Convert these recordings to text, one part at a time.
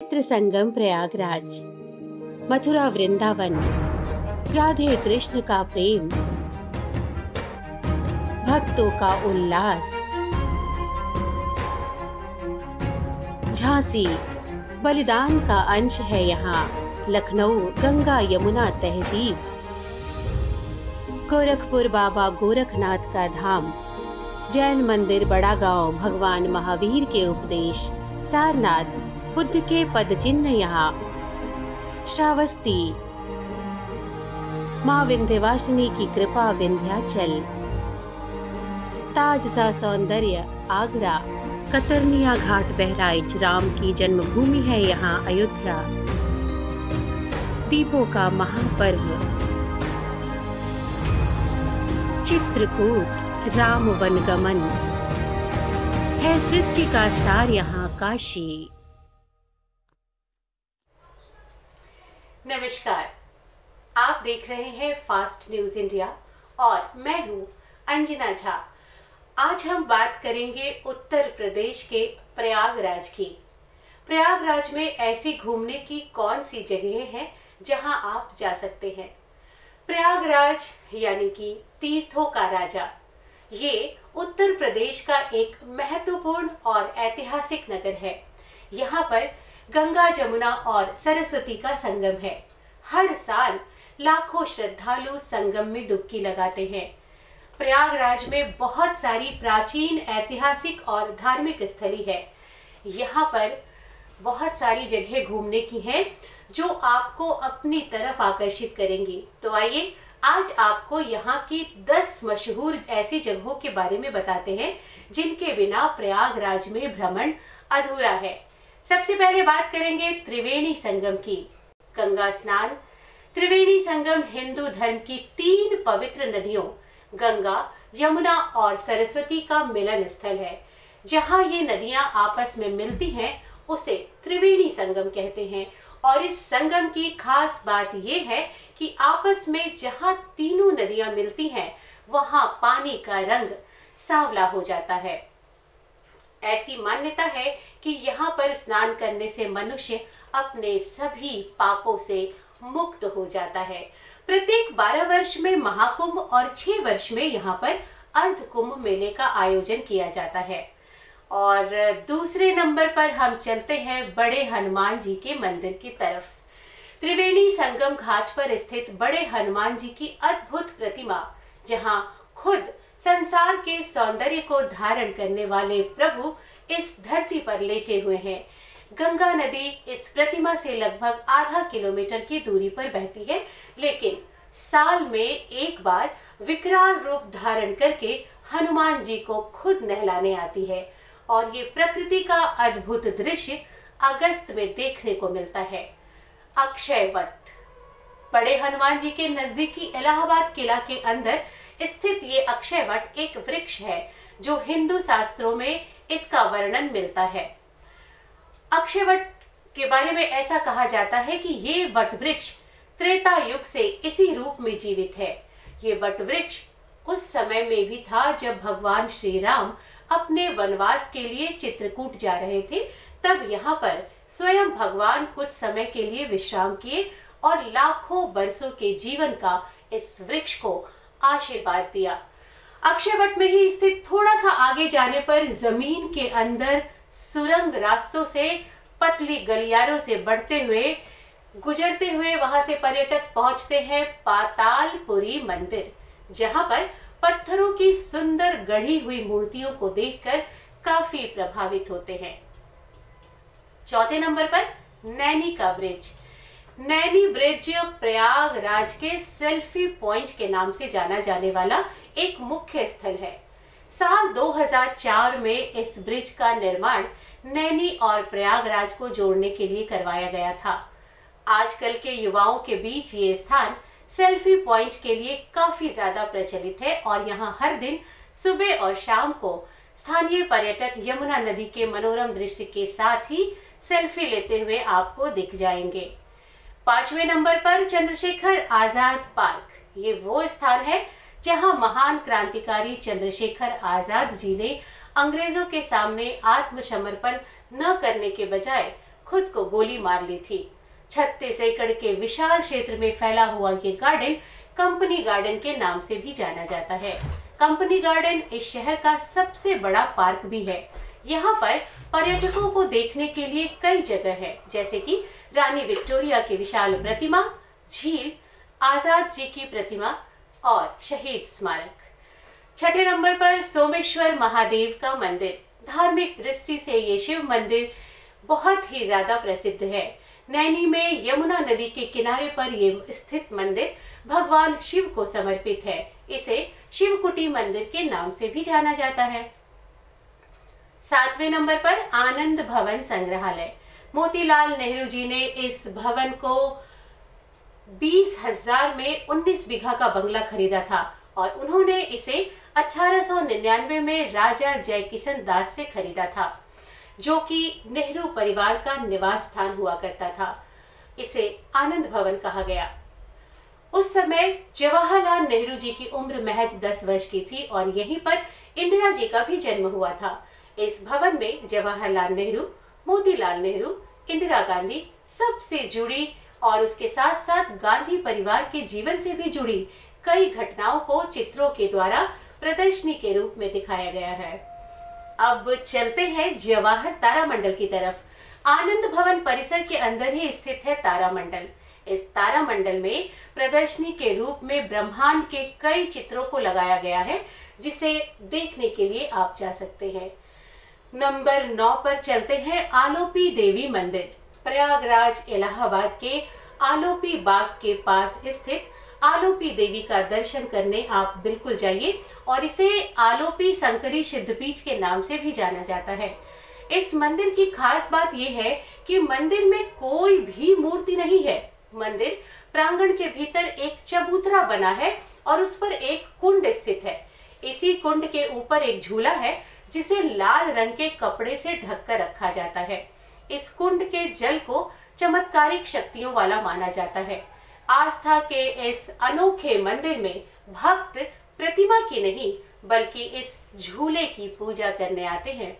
पवित्र संगम प्रयागराज, मथुरा वृंदावन, राधे कृष्ण का प्रेम, भक्तों का उल्लास। झांसी बलिदान का अंश है यहाँ, लखनऊ गंगा यमुना तहजीब, गोरखपुर बाबा गोरखनाथ का धाम, जैन मंदिर बड़ा गांव भगवान महावीर के उपदेश, सारनाथ बुद्ध के पद चिन्ह यहाँ, श्रावस्ती माँ विंध्यवासिनी की कृपा विंध्याचल, ताज सा सौंदर्य आगरा, कतरनिया घाट बहराइच राम की जन्मभूमि है यहाँ अयोध्या, दीपों का महापर्व चित्रकूट राम वनगमन है, सृष्टि का सार यहाँ काशी। नमस्कार, आप देख रहे हैं फास्ट न्यूज इंडिया और मैं हूं अंजना झा। आज हम बात करेंगे उत्तर प्रदेश के प्रयागराज की। प्रयागराज में ऐसी घूमने की कौन सी जगहें हैं जहां आप जा सकते हैं। प्रयागराज यानी कि तीर्थों का राजा, ये उत्तर प्रदेश का एक महत्वपूर्ण और ऐतिहासिक नगर है। यहाँ पर गंगा जमुना और सरस्वती का संगम है। हर साल लाखों श्रद्धालु संगम में डुबकी लगाते हैं। प्रयागराज में बहुत सारी प्राचीन ऐतिहासिक और धार्मिक स्थली है। यहाँ पर बहुत सारी जगह घूमने की हैं जो आपको अपनी तरफ आकर्षित करेंगी। तो आइए आज आपको यहाँ की 10 मशहूर ऐसी जगहों के बारे में बताते हैं जिनके बिना प्रयागराज में भ्रमण अधूरा है। सबसे पहले बात करेंगे त्रिवेणी संगम की। गंगा स्नान। त्रिवेणी संगम हिंदू धर्म की 3 पवित्र नदियों गंगा, यमुना और सरस्वती का मिलन स्थल है। जहाँ ये नदियां आपस में मिलती हैं उसे त्रिवेणी संगम कहते हैं। और इस संगम की खास बात यह है कि आपस में जहाँ तीनों नदियां मिलती हैं वहां पानी का रंग सांवला हो जाता है। ऐसी मान्यता है कि यहाँ पर स्नान करने से मनुष्य अपने सभी पापों से मुक्त हो जाता है। प्रत्येक 12 वर्ष में महाकुंभ और 6 वर्ष में यहाँ पर अर्ध कुंभ मेले का आयोजन किया जाता है। और दूसरे नंबर पर हम चलते हैं बड़े हनुमान जी के मंदिर की तरफ। त्रिवेणी संगम घाट पर स्थित बड़े हनुमान जी की अद्भुत प्रतिमा, जहां खुद संसार के सौंदर्य को धारण करने वाले प्रभु इस धरती पर लेटे हुए हैं। गंगा नदी इस प्रतिमा से लगभग आधा किलोमीटर की दूरी पर बहती है, लेकिन साल में एक बार विकराल रूप धारण करके हनुमान जी को खुद नहलाने आती है। और ये प्रकृति का अद्भुत दृश्य अगस्त में देखने को मिलता है। अक्षय वट। बड़े हनुमान जी के नजदीकी इलाहाबाद किला के अंदर स्थित ये अक्षय वट एक वृक्ष है जो हिंदू शास्त्रों में इसका वर्णन मिलता है। अक्षय वट के बारे में ऐसा कहा जाता है कि ये वट वृक्ष त्रेता युग से इसी रूप में जीवित है। ये वट वृक्ष उस समय में भी था जब भगवान श्री राम अपने वनवास के लिए चित्रकूट जा रहे थे। तब यहाँ पर स्वयं भगवान कुछ समय के लिए विश्राम किए और लाखों वर्षों के जीवन का इस वृक्ष को आशीर्वाद दिया। अक्षयवट में ही स्थित थोड़ा सा आगे जाने पर जमीन के अंदर सुरंग रास्तों से, पतली गलियारों से गुजरते हुए वहां से पर्यटक पहुंचते हैं पातालपुरी मंदिर, जहां पर पत्थरों की सुंदर गढ़ी हुई मूर्तियों को देखकर काफी प्रभावित होते हैं। चौथे नंबर पर नैनी का ब्रिज। नैनी ब्रिज प्रयागराज के सेल्फी पॉइंट के नाम से जाना जाने वाला एक मुख्य स्थल है। साल 2004 में इस ब्रिज का निर्माण नैनी और प्रयागराज को जोड़ने के लिए करवाया गया था। आजकल के युवाओं के बीच ये स्थान सेल्फी पॉइंट के लिए काफी ज्यादा प्रचलित है और यहाँ हर दिन सुबह और शाम को स्थानीय पर्यटक यमुना नदी के मनोरम दृश्य के साथ ही सेल्फी लेते हुए आपको दिख जाएंगे। 5वें नंबर पर चंद्रशेखर आजाद पार्क। ये वो स्थान है जहां महान क्रांतिकारी चंद्रशेखर आजाद जी ने अंग्रेजों के सामने आत्मसमर्पण न करने के बजाय खुद को गोली मार ली थी। 36 एकड़ के विशाल क्षेत्र में फैला हुआ ये गार्डन कंपनी गार्डन के नाम से भी जाना जाता है। कंपनी गार्डन इस शहर का सबसे बड़ा पार्क भी है। यहाँ पर पर्यटकों को देखने के लिए कई जगह है, जैसे कि रानी विक्टोरिया की विशाल प्रतिमा, झील, आजाद जी की प्रतिमा और शहीद स्मारक। छठे नंबर पर सोमेश्वर महादेव का मंदिर। धार्मिक दृष्टि से ये शिव मंदिर बहुत ही ज्यादा प्रसिद्ध है। नैनी में यमुना नदी के किनारे पर ये स्थित मंदिर भगवान शिव को समर्पित है। इसे शिवकुटी मंदिर के नाम से भी जाना जाता है। 7वें नंबर पर आनंद भवन संग्रहालय। मोतीलाल नेहरू जी ने इस भवन को 20,000 में 19 बीघा का बंगला खरीदा था और उन्होंने इसे 1899 में राजा जयकिशन दास से खरीदा था, जो कि नेहरू परिवार का निवास स्थान हुआ करता था। इसे आनंद भवन कहा गया। उस समय जवाहरलाल नेहरू जी की उम्र महज 10 वर्ष की थी और यहीं पर इंदिरा जी का भी जन्म हुआ था। इस भवन में जवाहरलाल नेहरू, मोतीलाल नेहरू, इंदिरा गांधी सबसे जुड़ी और उसके साथ साथ गांधी परिवार के जीवन से भी जुड़ी कई घटनाओं को चित्रों के द्वारा प्रदर्शनी के रूप में दिखाया गया है। अब चलते हैं जवाहर तारामंडल की तरफ। आनंद भवन परिसर के अंदर ही स्थित है तारामंडल। इस तारामंडल में प्रदर्शनी के रूप में ब्रह्मांड के कई चित्रों को लगाया गया है, जिसे देखने के लिए आप जा सकते हैं। नंबर 9 पर चलते हैं आलोपी देवी मंदिर। प्रयागराज इलाहाबाद के आलोपी बाग के पास स्थित आलोपी देवी का दर्शन करने आप बिल्कुल जाइए और इसे आलोपी शंकरी सिद्धपीठ के नाम से भी जाना जाता है। इस मंदिर की खास बात यह है कि मंदिर में कोई भी मूर्ति नहीं है। मंदिर प्रांगण के भीतर एक चबूतरा बना है और उस पर एक कुंड स्थित है। इसी कुंड के ऊपर एक झूला है जिसे लाल रंग के कपड़े से ढककर रखा जाता है। इस कुंड के जल को चमत्कारिक शक्तियों वाला माना जाता है। आस्था के इस अनोखे मंदिर में भक्त प्रतिमा की नहीं बल्कि इस झूले की पूजा करने आते हैं।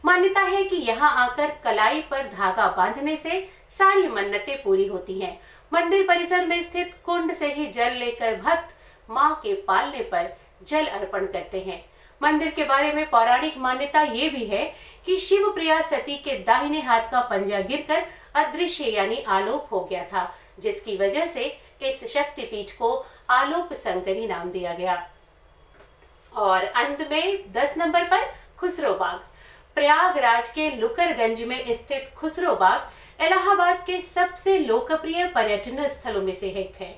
मान्यता है कि यहाँ आकर कलाई पर धागा बांधने से सारी मन्नतें पूरी होती हैं। मंदिर परिसर में स्थित कुंड से ही जल लेकर भक्त मां के पालने पर जल अर्पण करते हैं। मंदिर के बारे में पौराणिक मान्यता ये भी है कि शिव प्रिया सती के दाहिने हाथ का पंजा गिरकर अदृश्य यानी आलोप हो गया था, जिसकी वजह से इस शक्तिपीठ को आलोप शंकरी नाम दिया गया। और अंत में 10 नंबर पर खुसरो बाग। प्रयागराज के लुकरगंज में स्थित खुसरो बाग इलाहाबाद के सबसे लोकप्रिय पर्यटन स्थलों में से एक है।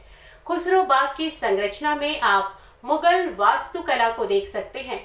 खुसरो बाग की संरचना में आप मुगल वास्तुकला को देख सकते हैं।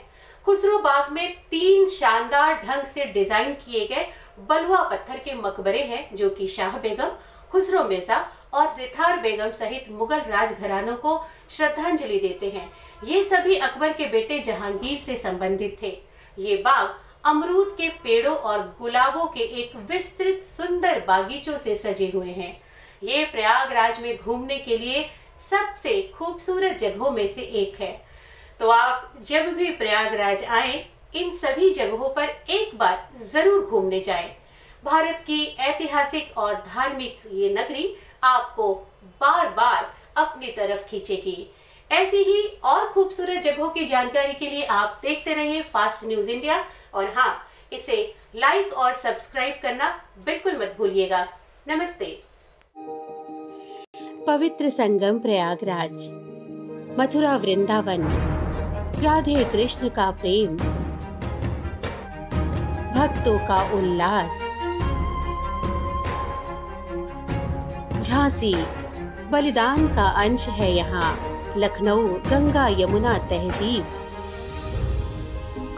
खुसरो बाग में 3 शानदार ढंग से डिजाइन किए गए बलुआ पत्थर के मकबरे हैं, जो कि शाह बेगम, खुसरो मिर्जा और रिथार बेगम सहित मुगल राजघरानों को श्रद्धांजलि देते हैं। ये सभी अकबर के बेटे जहांगीर से संबंधित थे। ये बाग अमरूद के पेड़ों और गुलाबों के एक विस्तृत सुंदर बागीचों से सजे हुए हैं। ये प्रयागराज में घूमने के लिए सबसे खूबसूरत जगहों में से एक है। तो आप जब भी प्रयागराज आएं, इन सभी जगहों पर एक बार जरूर घूमने जाएं। भारत की ऐतिहासिक और धार्मिक ये नगरी आपको बार बार अपनी तरफ खींचेगी। ऐसी ही और खूबसूरत जगहों की जानकारी के लिए आप देखते रहिए फास्ट न्यूज इंडिया और हाँ, इसे लाइक और सब्सक्राइब करना बिल्कुल मत भूलिएगा। नमस्ते। पवित्र संगम प्रयागराज, मथुरा वृंदावन, राधे कृष्ण का प्रेम, भक्तों का उल्लास, झांसी बलिदान का अंश है यहाँ, लखनऊ गंगा यमुना तहजीब,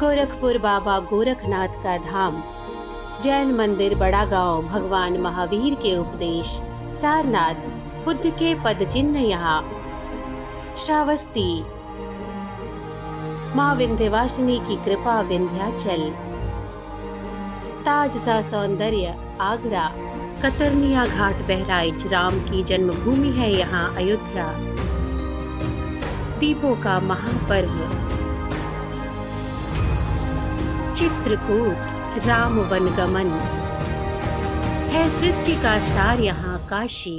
गोरखपुर बाबा गोरखनाथ का धाम, जैन मंदिर बड़ा गांव भगवान महावीर के उपदेश, सारनाथ बुद्ध के पद चिन्ह यहाँ, श्रावस्ती माँ विंध्यवासिनी की कृपा विंध्याचल, ताज सा सौंदर्य आगरा, कतरनिया घाट बहराइच राम की जन्मभूमि है यहाँ अयोध्या, दीपों का महापर्व चित्रकूट राम वनगमन, है सृष्टि का सार यहाँ काशी।